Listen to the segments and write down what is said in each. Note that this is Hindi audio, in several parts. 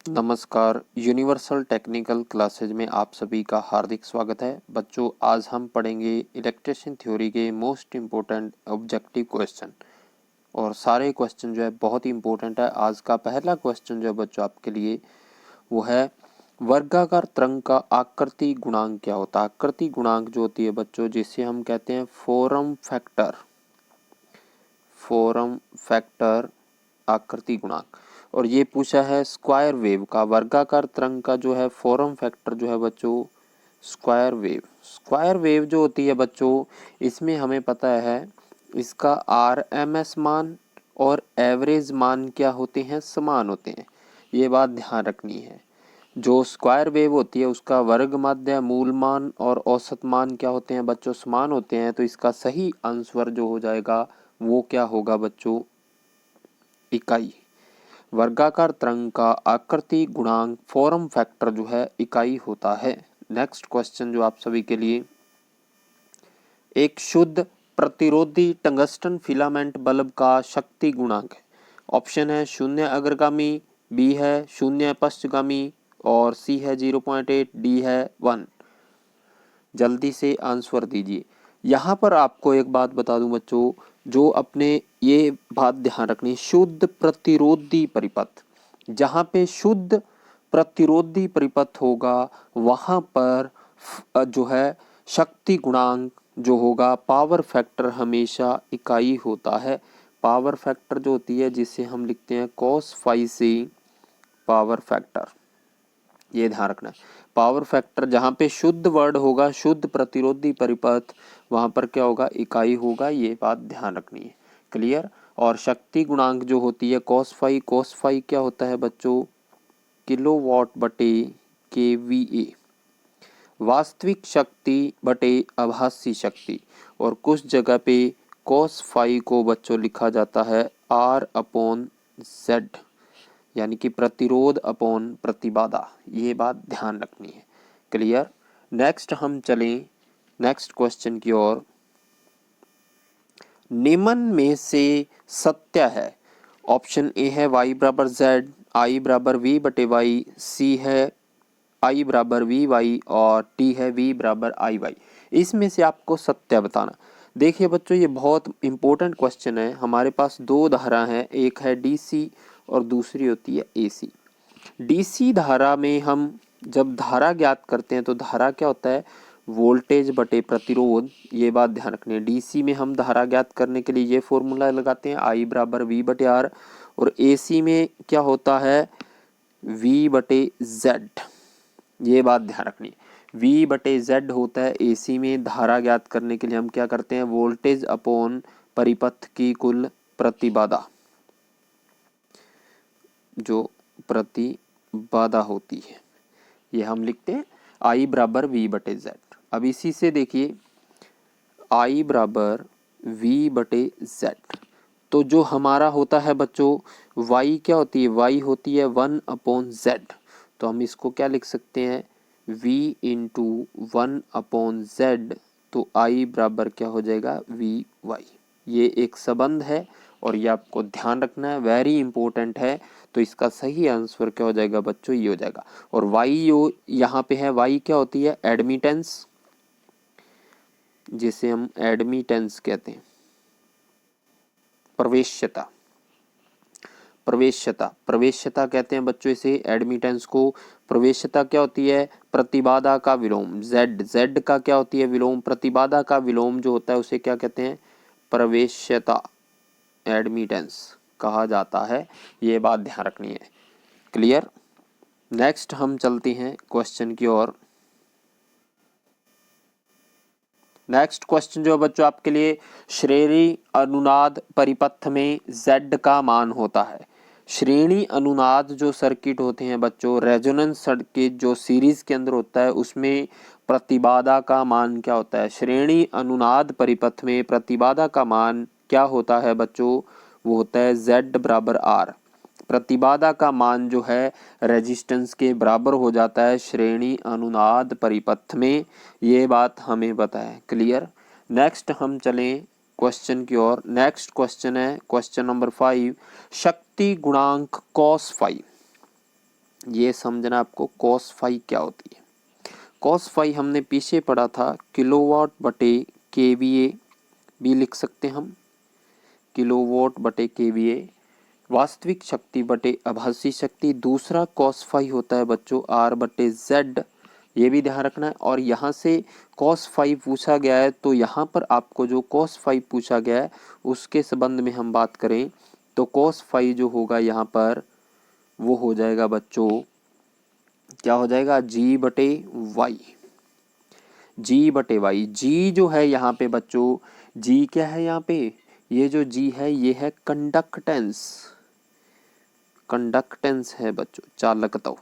नमस्कार। यूनिवर्सल टेक्निकल क्लासेज में आप सभी का हार्दिक स्वागत है। बच्चों, आज हम पढ़ेंगे इलेक्ट्रिशियन थ्योरी के मोस्ट इम्पोर्टेंट ऑब्जेक्टिव क्वेश्चन, और सारे क्वेश्चन जो है बहुत ही इम्पोर्टेंट है। आज का पहला क्वेश्चन जो है बच्चों आपके लिए वो है, वर्गाकार तरंग का आकृति गुणांक क्या होता है। आकृति गुणांक जो होती है बच्चों, जिसे हम कहते हैं फॉर्म फैक्टर आकृति गुणांक। और ये पूछा है स्क्वायर वेव का, वर्गाकार तरंग का जो है फॉर्म फैक्टर जो है बच्चों स्क्वायर वेव जो होती है बच्चों, इसमें हमें पता है इसका आरएमएस मान और एवरेज मान क्या होते हैं, समान होते हैं। ये बात ध्यान रखनी है। जो स्क्वायर वेव होती है उसका वर्ग माध्य, मूल मान और औसत मान क्या होते हैं बच्चों, समान होते हैं। तो इसका सही आंसर जो हो जाएगा वो क्या होगा बच्चों, इकाई। वर्गाकार तरंग का आकृति गुणांक फॉर्म फैक्टर जो है इकाई होता है। नेक्स्ट क्वेश्चन जो आप सभी के लिए, एक शुद्ध प्रतिरोधी टंगस्टन फिलामेंट बल्ब का शक्ति गुणांक है। ऑप्शन है 0 अग्रगामी, बी है 0 पश्चगामी और सी है 0.8, डी है 1। जल्दी से आंसर दीजिए। यहाँ पर आपको एक बात बता दूं बच्चों, जो अपने ये बात ध्यान रखनी, शुद्ध प्रतिरोधी परिपथ, जहाँ पे शुद्ध प्रतिरोधी परिपथ होगा वहाँ पर जो है शक्ति गुणांक जो होगा, पावर फैक्टर हमेशा इकाई होता है। पावर फैक्टर जो होती है जिसे हम लिखते हैं cos फाई से पावर फैक्टर, ये ध्यान रखना है। पावर फैक्टर जहाँ पे शुद्ध वर्ड होगा, शुद्ध प्रतिरोधी परिपथ, वहां पर क्या होगा, इकाई होगा। ये बात ध्यान रखनी है। क्लियर। और शक्ति गुणांक जो होती है cos फाई क्या होता है बच्चों, किलोवाट बटे केवीए, वास्तविक शक्ति बटे आभासी शक्ति। और कुछ जगह पे cos फाई को बच्चों लिखा जाता है R/Z, यानी कि प्रतिरोध अपॉन प्रतिबाधा। ये बात ध्यान रखनी है। क्लियर। नेक्स्ट हम चलें नेक्स्ट क्वेश्चन की ओर। निम्न में से सत्य है। ऑप्शन ए है y बराबर z, i बराबर v बटे y, सी है i बराबर वी वाई और टी है v बराबर आई वाई। इसमें से आपको सत्य बताना। देखिए बच्चों, ये बहुत इंपॉर्टेंट क्वेश्चन है। हमारे पास दो धारा हैं, एक है डीसी और दूसरी होती है एसी। डीसी धारा में हम जब धारा ज्ञात करते हैं तो धारा क्या होता है, वोल्टेज बटे प्रतिरोध। ये बात ध्यान रखनी है। डीसी में हम धारा ज्ञात करने के लिए ये फॉर्मूला लगाते हैं, आई बराबर वी बटे आर। और एसी में क्या होता है, वी बटे जेड। ये बात ध्यान रखनी है। V बटे जेड होता है एसी में। धारा ज्ञात करने के लिए हम क्या करते हैं, वोल्टेज अपॉन परिपथ की कुल प्रतिबाधा, जो प्रतिबाधा होती है, ये हम लिखते हैं I बराबर V बटे जेड। अब इसी से देखिए I बराबर V बटे जेड, तो जो हमारा होता है बच्चों Y क्या होती है, Y होती है 1/Z। तो हम इसको क्या लिख सकते हैं, V इंटू 1/Z। तो I बराबर क्या हो जाएगा, VY। ये एक संबंध है और ये आपको ध्यान रखना है, वेरी इंपॉर्टेंट है। तो इसका सही आंसर क्या हो जाएगा बच्चों, ये हो जाएगा। और Y यो यहाँ पे है, Y क्या होती है, एडमिटेंस, जिसे हम एडमिटेंस कहते हैं, प्रवेश्यता प्रवेश्यता कहते हैं बच्चों इसे, एडमिटेंस को। प्रवेश्यता क्या होती है, प्रतिबाधा का विलोम। जेड का क्या होती है, विलोम। प्रतिबाधा का विलोम जो होता है उसे क्या कहते हैं, प्रवेश्यता, एडमिटेंस कहा जाता है। ये बात ध्यान रखनी है। क्लियर। नेक्स्ट हम चलते हैं क्वेश्चन की ओर। नेक्स्ट क्वेश्चन जो बच्चों आपके लिए, श्रेणी अनुनाद परिपथ में Z का मान होता है। श्रेणी अनुनाद जो सर्किट होते हैं बच्चों, रेजोनेंस सर्किट जो सीरीज के अंदर होता है, उसमें प्रतिबाधा का मान क्या होता है। श्रेणी अनुनाद परिपथ में प्रतिबाधा का मान क्या होता है बच्चों, वो होता है Z बराबर R। प्रतिबाधा का मान जो है रेजिस्टेंस के बराबर हो जाता है श्रेणी अनुनाद परिपथ में। ये बात हमें पता है। क्लियर। नेक्स्ट हम चलें क्वेश्चन की ओर। नेक्स्ट क्वेश्चन है क्वेश्चन नंबर 5, शक्ति गुणांक cos फाई। ये समझना आपको cos फाई क्या होती है। cos फाई हमने पीछे पढ़ा था, किलोवाट बटे केवीए भी लिख सकते हम, किलोवाट बटे केवीए, वास्तविक शक्ति बटे आभासी शक्ति। दूसरा cos फाई होता है बच्चों R बटे Z, ये भी ध्यान रखना है। और यहाँ से cos फाई पूछा गया है, तो यहाँ पर आपको जो cos फाई पूछा गया है उसके संबंध में हम बात करें तो cos फाई जो होगा यहाँ पर वो हो जाएगा बच्चों, क्या हो जाएगा, G बटे वाई, G बटे वाई। G जो है यहाँ पे बच्चों, G क्या है यहाँ पे, ये जो G है ये है कंडक्टेंस, कंडक्टेंस है बच्चों, चालकत्व,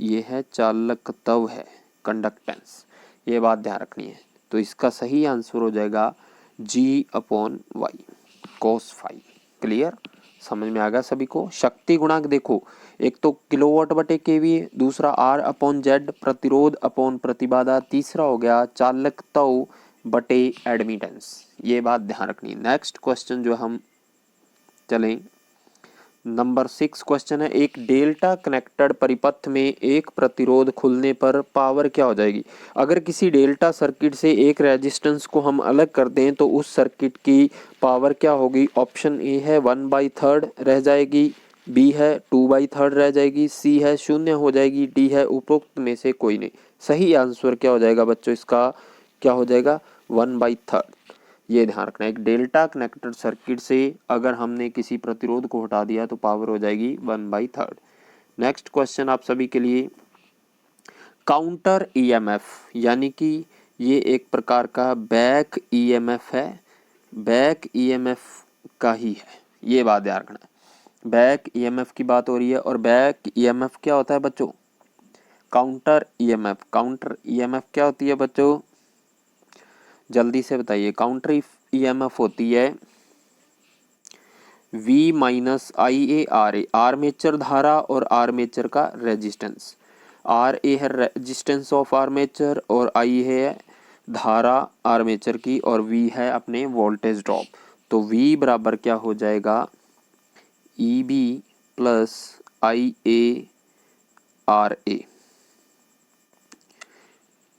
ये है चालकत्व है, कंडक्टेंस, ये बात ध्यान रखनी है। तो इसका सही आंसर हो जाएगा G upon y, cos phi. Clear, समझ में आ गया सभी को। शक्ति गुणांक देखो, एक तो किलोवाट बटे केवीए, दूसरा R अपॉन जेड, प्रतिरोध अपॉन प्रतिबाधा, तीसरा हो गया चालकत्व बटे एडमिटेंस, ये बात ध्यान रखनी है। नेक्स्ट क्वेश्चन जो हम चलें, नंबर 6 क्वेश्चन है, एक डेल्टा कनेक्टेड परिपथ में एक प्रतिरोध खुलने पर पावर क्या हो जाएगी। अगर किसी डेल्टा सर्किट से एक रेजिस्टेंस को हम अलग कर दें तो उस सर्किट की पावर क्या होगी। ऑप्शन ए है 1/3 रह जाएगी, बी है 2/3 रह जाएगी, सी है 0 हो जाएगी, डी है उपरोक्त में से कोई नहीं। सही आंसर क्या हो जाएगा बच्चों, इसका क्या हो जाएगा 1/3, ये ध्यान रखना है। एक डेल्टा कनेक्टेड सर्किट से अगर हमने किसी प्रतिरोध को हटा दिया तो पावर हो जाएगी 1/3। नेक्स्ट क्वेश्चन आप सभी के लिए, काउंटर ईएमएफ, यानी कि ये एक प्रकार का बैक ईएमएफ है, बैक ईएमएफ का ही है, ये बात ध्यान रखना है। बैक ईएमएफ की बात हो रही है, और बैक ईएमएफ क्या होता है बच्चों, काउंटर ईएमएफ। काउंटर ईएमएफ क्या होती है बच्चों, जल्दी से बताइए। काउंटर ईएमएफ होती है V minus I A R A, armature धारा और आर्मेचर का रेजिस्टेंस। आर ए है रेजिस्टेंस ऑफ आर्मेचर, और आई है धारा आर्मेचर की, और V है अपने वोल्टेज ड्रॉप। तो V बराबर क्या हो जाएगा, E B plus I A R A,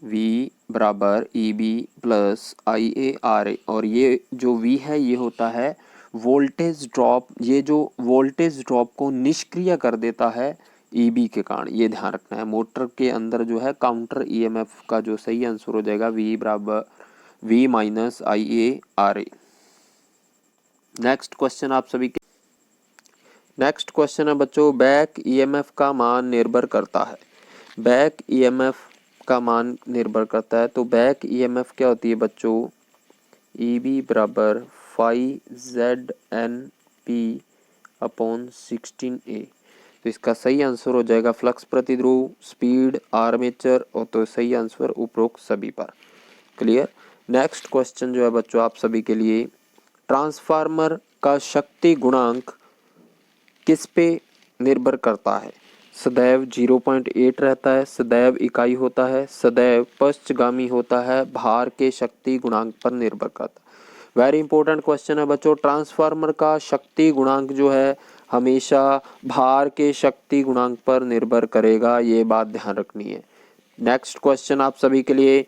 V बराबर E B plus I A R A, और ये जो V है ये होता है वोल्टेज ड्रॉप, ये जो वोल्टेज ड्रॉप को निष्क्रिय कर देता है ई बी के कारण, ये ध्यान रखना है। मोटर के अंदर जो है काउंटर ईएमएफ का जो सही आंसर हो जाएगा V बराबर V minus I A R A. Next question आप सभी के, नेक्स्ट क्वेश्चन है बच्चों, बैक ईएमएफ का मान निर्भर करता है, बैक ईएमएफ का मान निर्भर करता है। तो बैक ईएमएफ क्या होती है बच्चों, ई बी बराबर phi Z N P upon 16A। तो इसका सही आंसर हो जाएगा फ्लक्स प्रतिध्रुव, स्पीड, आर्मेचर, और तो सही आंसर उपरोक्त सभी पर। क्लियर। नेक्स्ट क्वेश्चन जो है बच्चों आप सभी के लिए, ट्रांसफार्मर का शक्ति गुणांक किस पे निर्भर करता है। सदैव 0.8 रहता है, सदैव इकाई होता है, सदैव पश्चगामी होता है, भार के शक्ति गुणांक पर निर्भर करता है। वेरी इंपॉर्टेंट क्वेश्चन है बच्चों, ट्रांसफार्मर का शक्ति गुणांक जो है हमेशा भार के शक्ति गुणांक पर निर्भर करेगा, ये बात ध्यान रखनी है। नेक्स्ट क्वेश्चन आप सभी के लिए,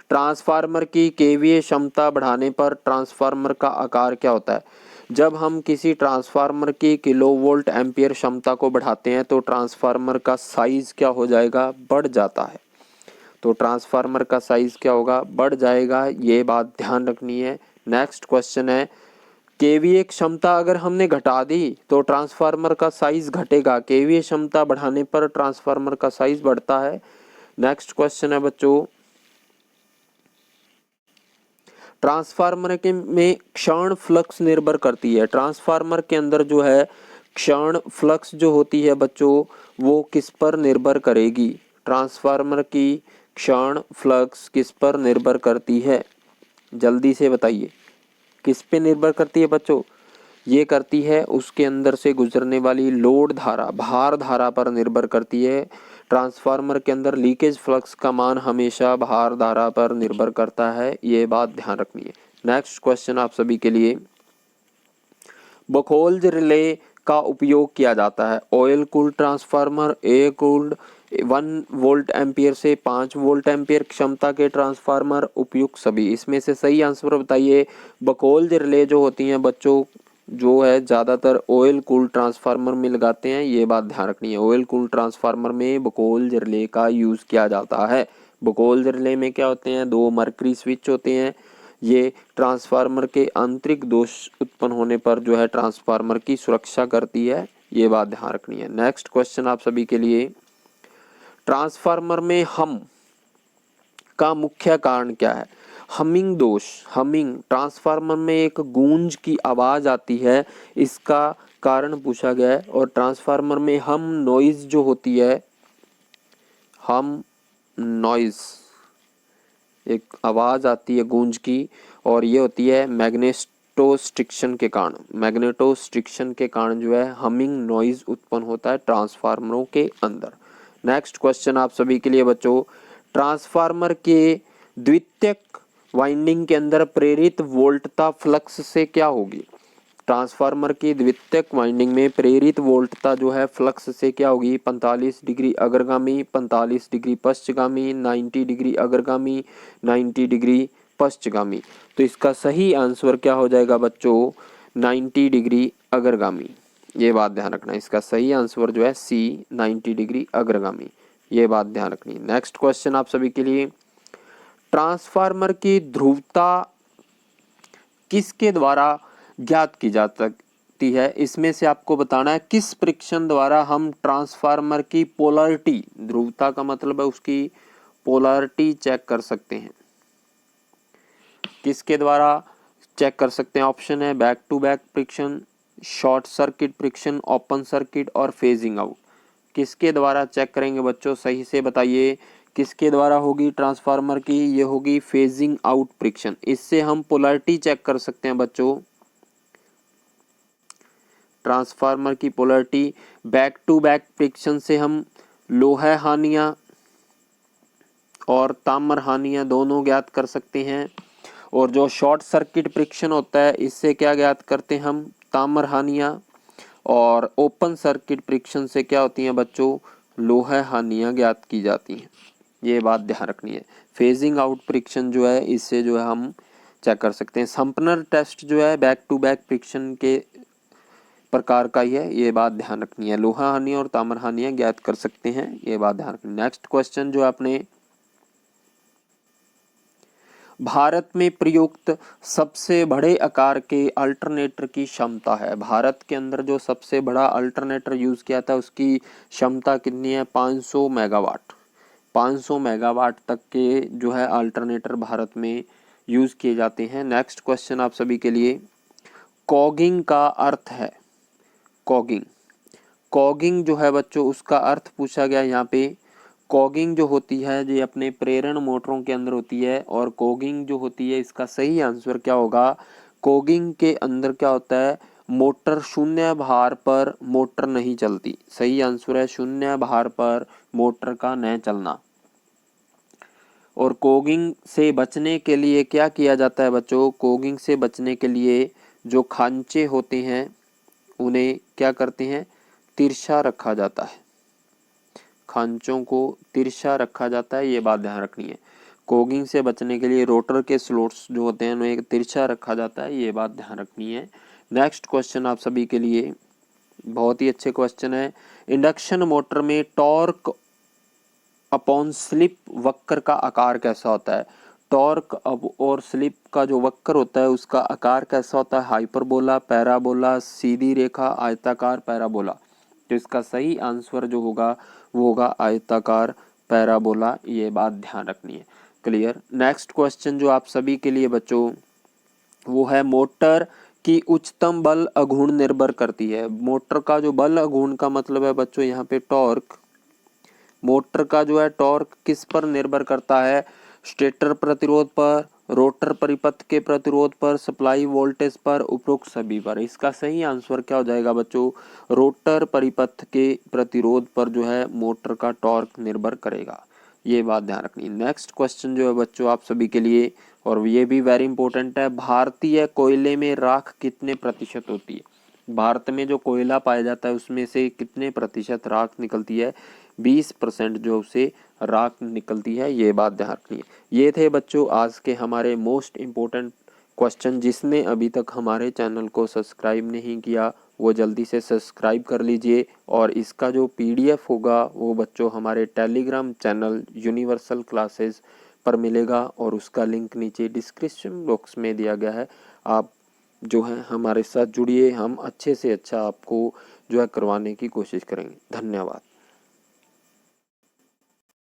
ट्रांसफार्मर की केवीए क्षमता बढ़ाने पर ट्रांसफार्मर का आकार क्या होता है। जब हम किसी ट्रांसफार्मर की किलोवोल्ट एम्पियर क्षमता को बढ़ाते हैं तो ट्रांसफार्मर का साइज क्या हो जाएगा, बढ़ जाता है। तो ट्रांसफार्मर का साइज क्या होगा, बढ़ जाएगा, ये बात ध्यान रखनी है। नेक्स्ट क्वेश्चन है, केवीए क्षमता अगर हमने घटा दी तो ट्रांसफार्मर का साइज घटेगा, केवीए क्षमता बढ़ाने पर ट्रांसफार्मर का साइज बढ़ता है। नेक्स्ट क्वेश्चन है बच्चों, ट्रांसफार्मर के में क्षण फ्लक्स निर्भर करती है, ट्रांसफार्मर के अंदर जो है क्षण फ्लक्स जो होती है बच्चों वो किस पर निर्भर करेगी। ट्रांसफार्मर की क्षण फ्लक्स किस पर निर्भर करती है, जल्दी से बताइए, किस पे निर्भर करती है बच्चों। ये करती है उसके अंदर से गुजरने वाली लोड धारा, भार धारा पर निर्भर करती है। ट्रांसफार्मर के अंदर लीकेज फ्लक्स का मान हमेशा भार धारा पर निर्भर करता है, ये बात ध्यान रखनी है। नेक्स्ट क्वेश्चन आप सभी के लिए, बखोल्ज रिले का उपयोग किया जाता है? Oil cooled transformer, air cooled, 1 volt ampere से 5 वोल्ट एम्पियर क्षमता के ट्रांसफार्मर, उपयुक्त सभी। इसमें से सही आंसर बताइए। बकोल्ज रिले जो होती हैं बच्चों, जो है ज़्यादातर ऑयल कूल्ड ट्रांसफार्मर में लगाते हैं, ये बात ध्यान रखनी है। ऑयल कूल्ड ट्रांसफार्मर में बकोल्ज रिले का यूज़ किया जाता है। बकोल्ज रिले में क्या होते हैं, 2 मरकरी स्विच होते हैं। ये ट्रांसफार्मर के आंतरिक दोष उत्पन्न होने पर जो है ट्रांसफार्मर की सुरक्षा करती है, ये बात ध्यान रखनी है। नेक्स्ट क्वेश्चन आप सभी के लिए, ट्रांसफार्मर में हम का मुख्य कारण क्या है? हमिंग दोष। हमिंग, ट्रांसफार्मर में एक गूंज की आवाज आती है, इसका कारण पूछा गया है। और ट्रांसफार्मर में हम नॉइज जो होती है, हम नॉइज, एक आवाज आती है गूंज की, और ये होती है मैग्नेटोस्ट्रिक्शन के कारण। मैग्नेटोस्ट्रिक्शन के कारण जो है हमिंग नॉइज उत्पन्न होता है ट्रांसफार्मरों के अंदर। नेक्स्ट क्वेश्चन आप सभी के लिए बच्चों, ट्रांसफार्मर के द्वितीयक वाइंडिंग के अंदर प्रेरित वोल्टता फ्लक्स से क्या होगी? ट्रांसफार्मर की द्वितीयक वाइंडिंग में प्रेरित वोल्टता जो है फ्लक्स से क्या होगी? 45 डिग्री अग्रगामी, 45 डिग्री पश्चगामी, 90 डिग्री अग्रगामी, 90 डिग्री पश्चगामी। तो इसका सही आंसर क्या हो जाएगा बच्चों? 90 डिग्री अग्रगामी। ये बात ध्यान रखना, इसका सही आंसर जो है सी, 90 डिग्री अग्रगामी। ये बात ध्यान रखनी। नेक्स्ट क्वेश्चन आप सभी के लिए, ट्रांसफार्मर की ध्रुवता किसके द्वारा ज्ञात की जा सकती है? इसमें से आपको बताना है किस परीक्षण द्वारा हम ट्रांसफार्मर की पोलैरिटी, ध्रुवता का मतलब है उसकी पोलैरिटी चेक कर सकते हैं। किसके द्वारा चेक कर सकते हैं? ऑप्शन है बैक टू बैक परीक्षण, शॉर्ट सर्किट परीक्षण, ओपन सर्किट और फेजिंग आउट। किसके द्वारा चेक करेंगे बच्चों? सही से बताइए, किसके द्वारा होगी ट्रांसफार्मर की? ये होगी फेजिंग आउट परीक्षण। इससे हम पोलैरिटी चेक कर सकते हैं बच्चों, ट्रांसफार्मर की पोलैरिटी। बैक टू बैक परीक्षण से हम लोहा हानियां और ताम्र हानियां दोनों ज्ञात कर सकते हैं। और जो शॉर्ट सर्किट परीक्षण होता है, इससे क्या ज्ञात करते हैं हम? ताम्र हानियां। और ओपन सर्किट परीक्षण से क्या होती हैं बच्चों? लोहा हानियां ज्ञात की जाती हैं। ये बात ध्यान रखनी है। फेजिंग आउट परीक्षण जो है, इससे जो है हम चेक कर सकते हैं। संपनर टेस्ट जो है बैक टू बैक परीक्षण के प्रकार का ही है, ये बात ध्यान रखनी है। लोहा हानि और ताम्र हानियां ज्ञात कर सकते हैं, ये बात ध्यान रखनी। नेक्स्ट क्वेश्चन जो आपने, भारत में प्रयुक्त सबसे बड़े आकार के अल्टरनेटर की क्षमता है? भारत के अंदर जो सबसे बड़ा अल्टरनेटर यूज किया था, उसकी क्षमता कितनी है? 500 मेगावाट। 500 मेगावाट तक के जो है अल्टरनेटर भारत में यूज किए जाते हैं। नेक्स्ट क्वेश्चन आप सभी के लिए, कॉगिंग का अर्थ है? कॉगिंग, कॉगिंग जो है बच्चों, उसका अर्थ पूछा गया यहाँ पे। कॉगिंग जो होती है ये अपने प्रेरण मोटरों के अंदर होती है। और कॉगिंग जो होती है, इसका सही आंसर क्या होगा? कॉगिंग के अंदर क्या होता है? मोटर शून्य भार पर मोटर नहीं चलती। सही आंसर है शून्य भार पर मोटर का न चलना। और कॉगिंग से बचने के लिए क्या किया जाता है बच्चों? कॉगिंग से बचने के लिए जो खांचे होते हैं, उन्हें क्या करते हैं? तिरछा रखा जाता है। खांचों को तिरछा रखा जाता है, ये बात ध्यान रखनी है। कॉगिंग से बचने के लिए रोटर के स्लॉट्स जो होते हैं उन्हें तिरछा रखा जाता है, ये बात ध्यान रखनी है। नेक्स्ट क्वेश्चन आप सभी के लिए बहुत ही अच्छे क्वेश्चन है। इंडक्शन मोटर में टॉर्क अपॉन स्लिप वक्र का आकार कैसा होता है? टॉर्क अब और स्लिप का जो वक्र होता है, उसका आकार कैसा होता है? हाइपरबोला, पैराबोला, सीधी रेखा, आयताकार, पैराबोला। तो इसका सही आंसर जो होगा वो होगा आयताकार पैराबोला, ये बात ध्यान रखनी है। क्लियर। नेक्स्ट क्वेश्चन जो आप सभी के लिए बच्चों, वो है मोटर की उच्चतम बल अघूर्ण निर्भर करती है। मोटर का जो बल अघूर्ण का मतलब है बच्चों यहाँ पे टॉर्क, मोटर का जो है टॉर्क किस पर निर्भर करता है? स्टेटर प्रतिरोध पर, रोटर परिपथ के प्रतिरोध पर, सप्लाई वोल्टेज पर, उपरोक्त सभी पर। इसका सही आंसर क्या हो जाएगा बच्चों? रोटर परिपथ के प्रतिरोध पर जो है मोटर का टॉर्क निर्भर करेगा, ये बात ध्यान रखनी। नेक्स्ट क्वेश्चन जो है बच्चों आप सभी के लिए, और ये भी वेरी इंपॉर्टेंट है, भारतीय कोयले में राख कितने प्रतिशत होती है? भारत में जो कोयला पाया जाता है उसमें से कितने प्रतिशत राख निकलती है? 20% जो उसे राख निकलती है, ये बात ध्यान रखनी है। ये थे बच्चों आज के हमारे मोस्ट इम्पोर्टेंट क्वेश्चन। जिसने अभी तक हमारे चैनल को सब्सक्राइब नहीं किया वो जल्दी से सब्सक्राइब कर लीजिए, और इसका जो पीडीएफ होगा वो बच्चों हमारे टेलीग्राम चैनल यूनिवर्सल क्लासेस पर मिलेगा, और उसका लिंक नीचे डिस्क्रिप्शन बॉक्स में दिया गया है। आप जो है हमारे साथ जुड़िए, हम अच्छे से अच्छा आपको जो है करवाने की कोशिश करेंगे। धन्यवाद।